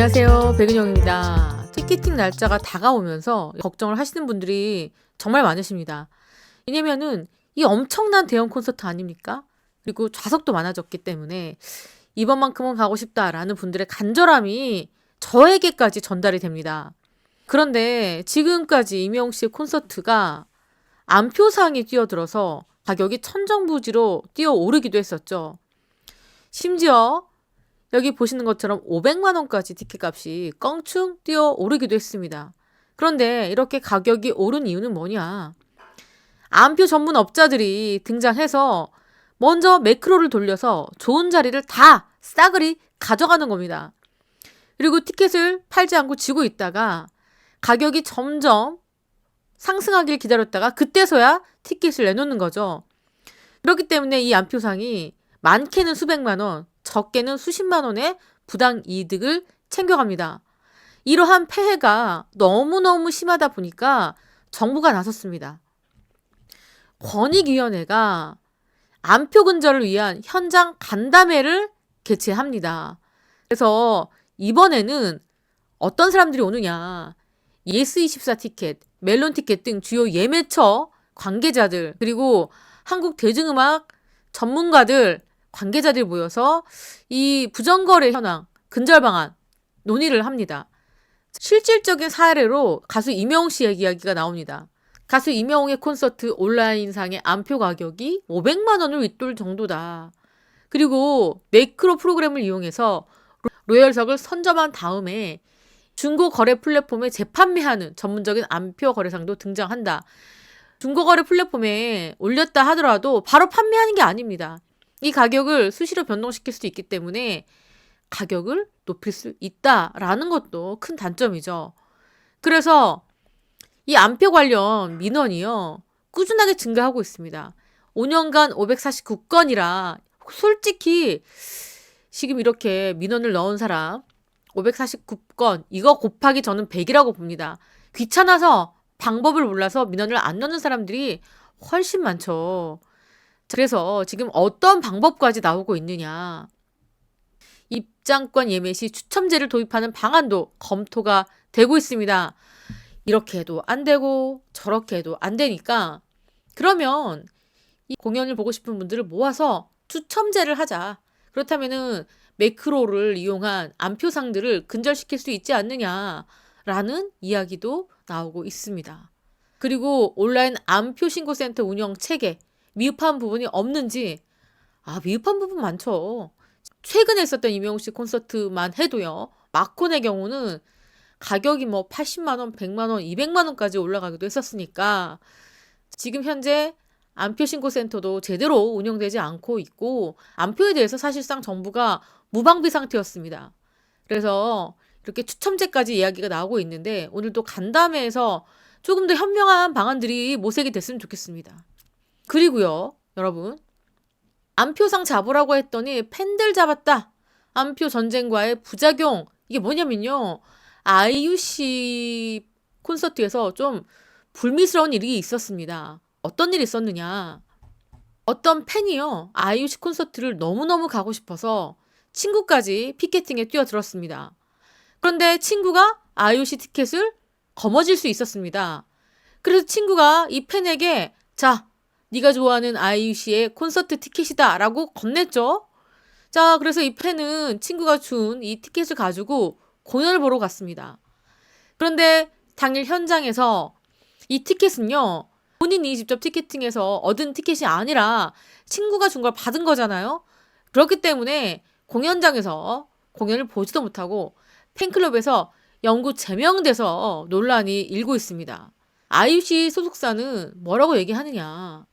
안녕하세요, 백은영입니다. 티켓팅 날짜가 다가오면서 걱정을 하시는 분들이 정말 많으십니다. 왜냐면은 이 엄청난 대형 콘서트 아닙니까? 그리고 좌석도 많아졌기 때문에 이번만큼은 가고 싶다라는 분들의 간절함이 저에게까지 전달이 됩니다. 그런데 지금까지 임영웅 씨의 콘서트가 안표상에 뛰어들어서 가격이 천정부지로 뛰어오르기도 했었죠. 심지어 여기 보시는 것처럼 500만 원까지 티켓값이 껑충 뛰어오르기도 했습니다. 그런데 이렇게 가격이 오른 이유는 뭐냐? 안표 전문 업자들이 등장해서 먼저 매크로를 돌려서 좋은 자리를 다 싸그리 가져가는 겁니다. 그리고 티켓을 팔지 않고 지고 있다가 가격이 점점 상승하길 기다렸다가 그때서야 티켓을 내놓는 거죠. 그렇기 때문에 이 안표상이 많게는 수백만 원, 적게는 수십만 원의 부당 이득을 챙겨갑니다. 이러한 폐해가 너무너무 심하다 보니까 정부가 나섰습니다. 권익위원회가 안표 근절을 위한 현장 간담회를 개최합니다. 그래서 이번에는 어떤 사람들이 오느냐, 예스24 티켓, 멜론 티켓 등 주요 예매처 관계자들, 그리고 한국 대중음악 전문가들, 관계자들이 모여서 이 부정거래 현황, 근절 방안 논의를 합니다. 실질적인 사례로 가수 임영웅 씨의 이야기가 나옵니다. 가수 임영웅의 콘서트 온라인상의 안표 가격이 500만 원을 윗돌 정도다. 그리고 매크로 프로그램을 이용해서 로열석을 선점한 다음에 중고거래 플랫폼에 재판매하는 전문적인 안표 거래상도 등장한다. 중고거래 플랫폼에 올렸다 하더라도 바로 판매하는 게 아닙니다. 이 가격을 수시로 변동시킬 수 있기 때문에 가격을 높일 수 있다라는 것도 큰 단점이죠. 그래서 이 안표 관련 민원이요, 꾸준하게 증가하고 있습니다. 5년간 549건이라 솔직히 지금 이렇게 민원을 넣은 사람 549건, 이거 곱하기 저는 100이라고 봅니다. 귀찮아서 방법을 몰라서 민원을 안 넣는 사람들이 훨씬 많죠. 그래서 지금 어떤 방법까지 나오고 있느냐. 입장권 예매 시 추첨제를 도입하는 방안도 검토가 되고 있습니다. 이렇게 해도 안 되고 저렇게 해도 안 되니까 그러면 이 공연을 보고 싶은 분들을 모아서 추첨제를 하자. 그렇다면은 매크로를 이용한 안표상들을 근절시킬 수 있지 않느냐라는 이야기도 나오고 있습니다. 그리고 온라인 안표 신고센터 운영 체계, 미흡한 부분이 없는지, 미흡한 부분 많죠. 최근에 있었던 임영웅 씨 콘서트만 해도요, 마콘의 경우는 가격이 80만 원, 100만 원, 200만 원까지 올라가기도 했었으니까 지금 현재 안표 신고센터도 제대로 운영되지 않고 있고 안표에 대해서 사실상 정부가 무방비 상태였습니다. 그래서 이렇게 추첨제까지 이야기가 나오고 있는데 오늘도 간담회에서 조금 더 현명한 방안들이 모색이 됐으면 좋겠습니다. 그리고요, 여러분, 안표상 잡으라고 했더니 팬들 잡았다. 안표 전쟁과의 부작용, 이게 뭐냐면요, 아이유 씨 콘서트에서 좀 불미스러운 일이 있었습니다. 어떤 일이 있었느냐. 어떤 팬이요, 아이유 씨 콘서트를 너무너무 가고 싶어서 친구까지 피켓팅에 뛰어들었습니다. 그런데 친구가 아이유 씨 티켓을 거머쥘 수 있었습니다. 그래서 친구가 이 팬에게 자, 네가 좋아하는 아이유 씨의 콘서트 티켓이다 라고 건넸죠. 자, 그래서 이 팬은 친구가 준 이 티켓을 가지고 공연을 보러 갔습니다. 그런데 당일 현장에서 이 티켓은요, 본인이 직접 티켓팅해서 얻은 티켓이 아니라 친구가 준 걸 받은 거잖아요. 그렇기 때문에 공연장에서 공연을 보지도 못하고 팬클럽에서 영구 제명돼서 논란이 일고 있습니다. 아이유 씨 소속사는 뭐라고 얘기하느냐.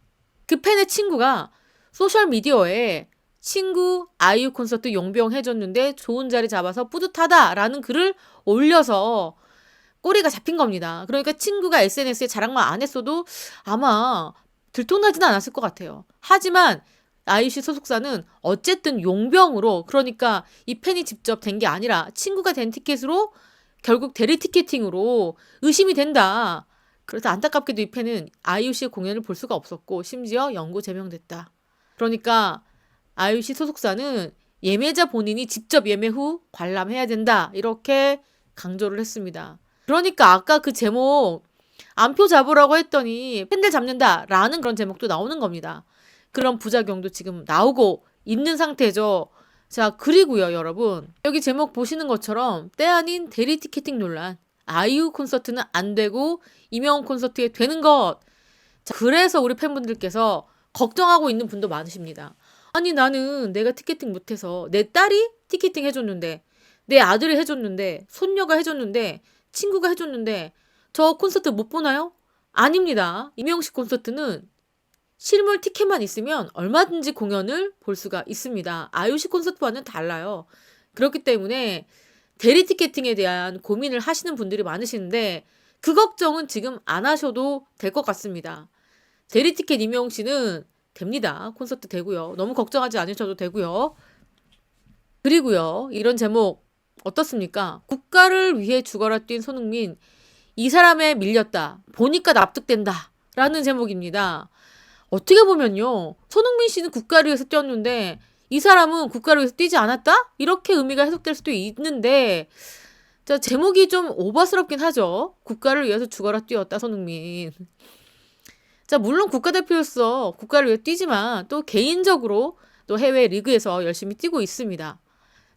그 팬의 친구가 소셜미디어에 친구 아이유 콘서트 용병해줬는데 좋은 자리 잡아서 뿌듯하다라는 글을 올려서 꼬리가 잡힌 겁니다. 그러니까 친구가 SNS에 자랑만 안 했어도 아마 들통나지는 않았을 것 같아요. 하지만 아이유 씨 소속사는 어쨌든 용병으로, 그러니까 이 팬이 직접 된 게 아니라 친구가 된 티켓으로 결국 대리 티켓팅으로 의심이 된다. 그래서 안타깝게도 이 팬은 아이유 씨의 공연을 볼 수가 없었고 심지어 영구 제명됐다. 그러니까 아이유 씨 소속사는 예매자 본인이 직접 예매 후 관람해야 된다. 이렇게 강조를 했습니다. 그러니까 아까 그 제목 안표 잡으라고 했더니 팬들 잡는다 라는 그런 제목도 나오는 겁니다. 그런 부작용도 지금 나오고 있는 상태죠. 자, 그리고요, 여러분. 여기 제목 보시는 것처럼 때 아닌 대리 티켓팅 논란. 아이유 콘서트는 안 되고 이명웅 콘서트에 되는 것. 자, 그래서 우리 팬분들께서 걱정하고 있는 분도 많으십니다. 아니, 나는 내가 티켓팅 못해서 내 딸이 티켓팅 해줬는데, 내 아들이 해줬는데, 손녀가 해줬는데, 친구가 해줬는데 저 콘서트 못 보나요? 아닙니다. 이명웅 씨 콘서트는 실물 티켓만 있으면 얼마든지 공연을 볼 수가 있습니다. 아이유 씨 콘서트와는 달라요. 그렇기 때문에 대리 티켓팅에 대한 고민을 하시는 분들이 많으시는데 그 걱정은 지금 안 하셔도 될 것 같습니다. 대리 티켓 이명웅 씨는 됩니다. 콘서트 되고요. 너무 걱정하지 않으셔도 되고요. 그리고요. 이런 제목 어떻습니까? 국가를 위해 죽어라 뛴 손흥민. 이 사람에 밀렸다. 보니까 납득된다. 라는 제목입니다. 어떻게 보면요. 손흥민 씨는 국가를 위해서 뛰었는데 이 사람은 국가를 위해서 뛰지 않았다? 이렇게 의미가 해석될 수도 있는데 자, 제목이 좀 오버스럽긴 하죠. 국가를 위해서 죽어라 뛰었다 손흥민. 자, 물론 국가대표로서 국가를 위해 뛰지만 또 개인적으로 또 해외 리그에서 열심히 뛰고 있습니다.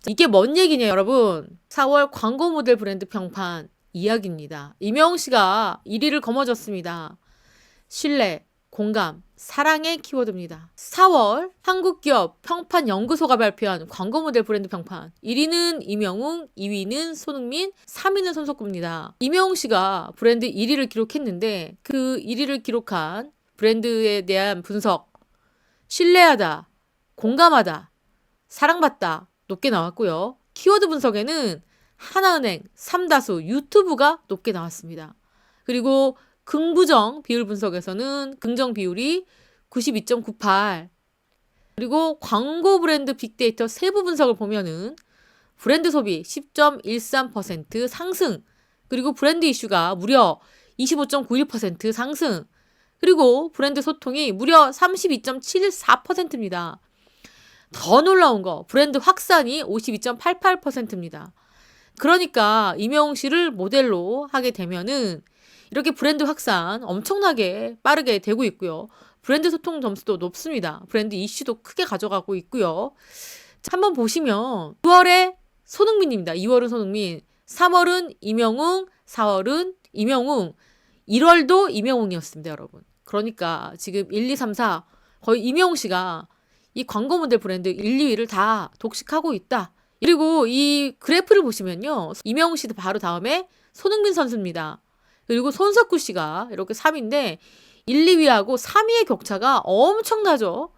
자, 이게 뭔 얘기냐 여러분. 4월 광고 모델 브랜드 평판 이야기입니다. 이명웅 씨가 1위를 거머쥐었습니다. 신뢰, 공감, 사랑의 키워드입니다. 4월 한국기업 평판연구소가 발표한 광고 모델 브랜드 평판 1위는 이명웅, 2위는 손흥민, 3위는 손석구입니다. 이명웅 씨가 브랜드 1위를 기록했는데 그 1위를 기록한 브랜드에 대한 분석 신뢰하다, 공감하다, 사랑받다 높게 나왔고요. 키워드 분석에는 하나은행, 삼다수, 유튜브가 높게 나왔습니다. 그리고 긍부정 비율 분석에서는 긍정 비율이 92.98. 그리고 광고 브랜드 빅데이터 세부 분석을 보면은 브랜드 소비 10.13% 상승. 그리고 브랜드 이슈가 무려 25.91% 상승. 그리고 브랜드 소통이 무려 32.74%입니다. 더 놀라운 거 브랜드 확산이 52.88%입니다. 그러니까 이명웅 씨를 모델로 하게 되면은 이렇게 브랜드 확산 엄청나게 빠르게 되고 있고요. 브랜드 소통 점수도 높습니다. 브랜드 이슈도 크게 가져가고 있고요. 자, 한번 보시면 6월에 손흥민입니다. 2월은 손흥민, 3월은 이명웅, 4월은 이명웅, 1월도 이명웅이었습니다, 여러분. 그러니까 지금 1, 2, 3, 4 거의 이명웅 씨가 이 광고 모델 브랜드 1, 2위를 다 독식하고 있다. 그리고 이 그래프를 보시면요. 이명웅 씨도 바로 다음에 손흥민 선수입니다. 그리고 손석구 씨가 이렇게 3위인데 1, 2위하고 3위의 격차가 엄청나죠.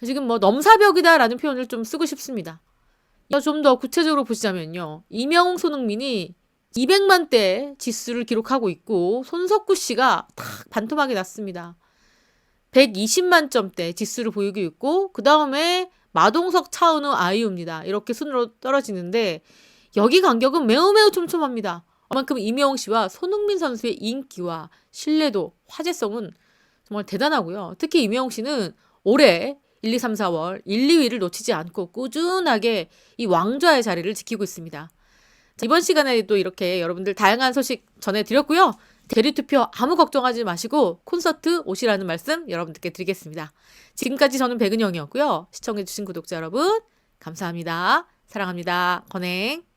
지금 뭐 넘사벽이다라는 표현을 좀 쓰고 싶습니다. 좀 더 구체적으로 보시자면요. 이명웅, 손흥민이 200만대 지수를 기록하고 있고 손석구 씨가 탁 반토막이 났습니다. 120만 점대 지수를 보이고 있고 그 다음에 마동석, 차은우, 아이유입니다. 이렇게 순으로 떨어지는데 여기 간격은 매우 촘촘합니다. 그만큼 이명웅 씨와 손흥민 선수의 인기와 신뢰도, 화제성은 정말 대단하고요. 특히 이명웅 씨는 올해 1, 2, 3, 4월 1, 2위를 놓치지 않고 꾸준하게 이 왕좌의 자리를 지키고 있습니다. 자, 이번 시간에도 이렇게 여러분들 다양한 소식 전해드렸고요. 대리투표 아무 걱정하지 마시고 콘서트 오시라는 말씀 여러분들께 드리겠습니다. 지금까지 저는 백은영이었고요. 시청해주신 구독자 여러분 감사합니다. 사랑합니다. 건행.